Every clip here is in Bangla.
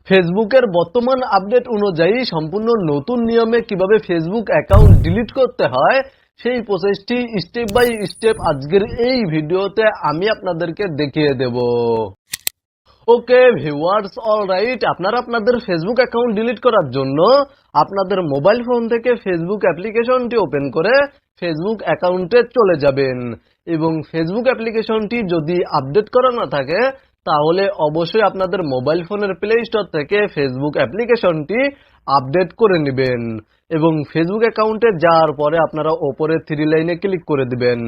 ফেসবুকের বর্তমান আপডেট অনুযায়ী সম্পূর্ণ নতুন নিয়মে কিভাবে ফেসবুক অ্যাকাউন্ট ডিলিট করতে হয় সেই প্রসেসটি স্টেপ বাই স্টেপ আজকের এই ভিডিওতে আমি আপনাদেরকে দেখিয়ে দেব। ওকে ভিউয়ার্স, অলরাইট, আপনারা আপনাদের ফেসবুক অ্যাকাউন্ট ডিলিট করার জন্য আপনাদের মোবাইল ফোন থেকে ফেসবুক অ্যাপ্লিকেশনটি ওপেন করে ফেসবুক অ্যাকাউন্টে চলে যাবেন এবং ফেসবুক অ্যাপ্লিকেশনটি যদি আপডেট করা না থাকে তাহলে অবশ্যই আপনাদের মোবাইল ফোনের প্লে স্টোর থেকে ফেসবুক অ্যাপ্লিকেশনটি আপডেট করে নেবেন এবং ফেসবুক অ্যাকাউন্টে যাওয়ার পরে আপনারা ওপরে থ্রি লাইনে ক্লিক করে দিবেন।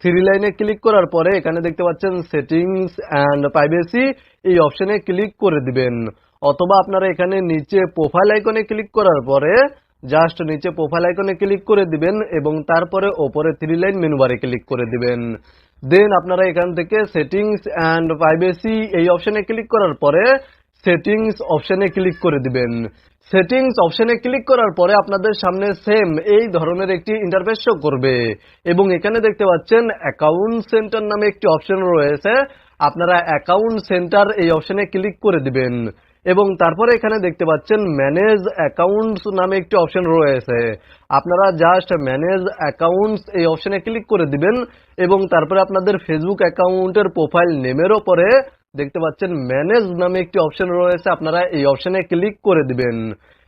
থ্রি লাইনে ক্লিক করার পরে এখানে দেখতে পাচ্ছেন সেটিংস অ্যান্ড প্রাইভেসি, এই অপশনে ক্লিক করে দিবেন অথবা আপনারা এখানে নিচে প্রোফাইল আইকনে ক্লিক করার পরে জাস্ট নিচে প্রোফাইল আইকনে ক্লিক করে দিবেন এবং তারপরে ওপরে থ্রি লাইন মেনু বারে ক্লিক করে দিবেন। দেন আপনারা এখান থেকে সেটিংস অ্যান্ড প্রাইভেসি এই অপশনে ক্লিক করার পরে সেটিংস অপশনে ক্লিক করে দিবেন। সেটিংস অপশনে ক্লিক করার পরে আপনাদের সামনে সেম এই ধরনের একটি ইন্টারফেস শো করবে এবং এখানে দেখতে পাচ্ছেন অ্যাকাউন্ট সেন্টার নামে একটি অপশন রয়েছে। আপনারা অ্যাকাউন্ট সেন্টার এই অপশনে ক্লিক করে দিবেন এবং তারপরে এখানে দেখতে পাচ্ছেন ম্যানেজ অ্যাকাউন্টস নামে একটি অপশন রয়েছে। আপনারা জাস্ট ম্যানেজ অ্যাকাউন্টস এই অপশনে ক্লিক করে দিবেন এবং তারপরে আপনাদের ফেসবুক অ্যাকাউন্টের প্রোফাইল নেমের ওপরে দেখতে পাচ্ছেন ম্যানেজ নামে একটি অপশন রয়েছে। আপনারা এই অপশনে ক্লিক করে দিবেন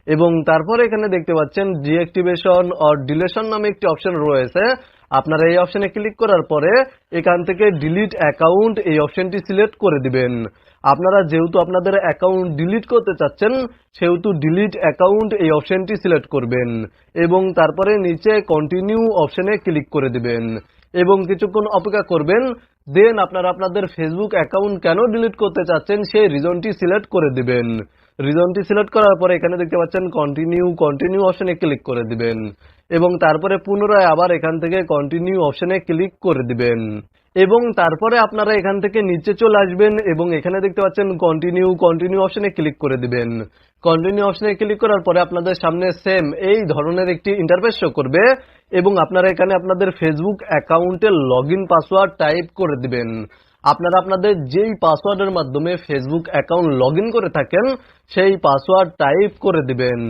এবং তারপরে এখানে দেখতে পাচ্ছেন ডিঅ্যাক্টিভেশন অর ডিলেশন নামে একটি অপশন রয়েছে। আপনারা এই অপশনে ক্লিক করার পরে এখান থেকে ডিলিট অ্যাকাউন্ট এই অপশনটি সিলেক্ট করে দিবেন। আপনারা যেহেতু আপনাদের অ্যাকাউন্ট ডিলিট করতে চাচ্ছেন সেহেতু ডিলিট অ্যাকাউন্ট এই অপশনটি সিলেক্ট করবেন এবং তারপরে নিচে কন্টিনিউ অপশনে ক্লিক করে দিবেন এবং কিছুক্ষণ অপেক্ষা করবেন। দেন আপনারা আপনাদের ফেসবুক অ্যাকাউন্ট কেন ডিলিট করতে চাচ্ছেন সেই রিজনটি সিলেক্ট করে দিবেন। রিজনটি সিলেক্ট করার পরে এখানে দেখতে পাচ্ছেন কন্টিনিউ অপশনে ক্লিক করে দিবেন এবং তারপরে পুনরায় আবার এখান থেকে কন্টিনিউ অপশনে ক্লিক করে দিবেন এবং তারপরে আপনারা এখান থেকে নিচে চলে আসবেন এবং এখানে দেখতে পাচ্ছেন কন্টিনিউ অপশনে ক্লিক করে দিবেন। কন্টিনিউ অপশনে ক্লিক করার পরে আপনাদের সামনে সেম এই ধরনের একটি ইন্টারফেস শো করবে এবং আপনারা এখানে আপনাদের ফেসবুক অ্যাকাউন্টের লগইন পাসওয়ার্ড টাইপ করে দিবেন। আপনারা আপনাদের যেই পাসওয়ার্ডের মাধ্যমে ফেসবুক অ্যাকাউন্ট লগইন করে থাকেন সেই পাসওয়ার্ড টাইপ করে দিবেন।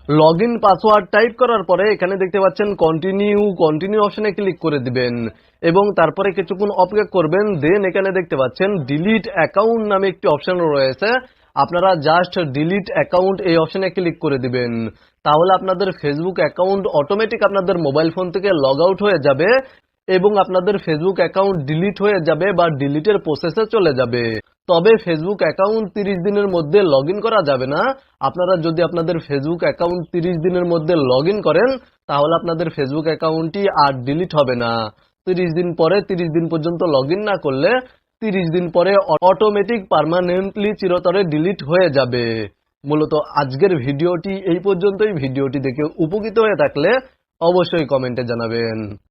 লগইন পাসওয়ার্ড টাইপ করার পরে এখানে দেখতে পাচ্ছেন কন্টিনিউ অপশনে ক্লিক করে দিবেন এবং তারপরে কিছুক্ষণ অপেক্ষা করবেন। দেন এখানে দেখতে পাচ্ছেন ডিলিট অ্যাকাউন্ট নামে একটি অপশন রয়েছে। আপনারা জাস্ট ডিলিট অ্যাকাউন্ট এই অপশনে ক্লিক করে দিবেন। তাহলে আপনাদের ফেসবুক অ্যাকাউন্ট অটোমেটিক আপনাদের মোবাইল ফোন থেকে লগ আউট হয়ে যাবে এবং আপনাদের ফেসবুক অ্যাকাউন্ট ডিলিট হয়ে যাবে বা ডিলিটের প্রসেসে চলে যাবে। তবে ফেসবুক অ্যাকাউন্ট 30 দিনের মধ্যে লগইন করা যাবে না। আপনারা যদি আপনাদের ফেসবুক অ্যাকাউন্ট 30 দিনের মধ্যে লগইন করেন তাহলে আপনাদের ফেসবুক অ্যাকাউন্টটি আর ডিলিট হবে না। 30 দিন পরে 30 দিন পর্যন্ত লগইন না করলে 30 দিন পরে অটোমেটিক পার্মানেন্টলি চিরতরে ডিলিট হয়ে যাবে। মূলত আজকের ভিডিওটি এই পর্যন্তই। ভিডিওটি দেখে উপকৃত হয়ে থাকলে অবশ্যই কমেন্টে জানাবেন।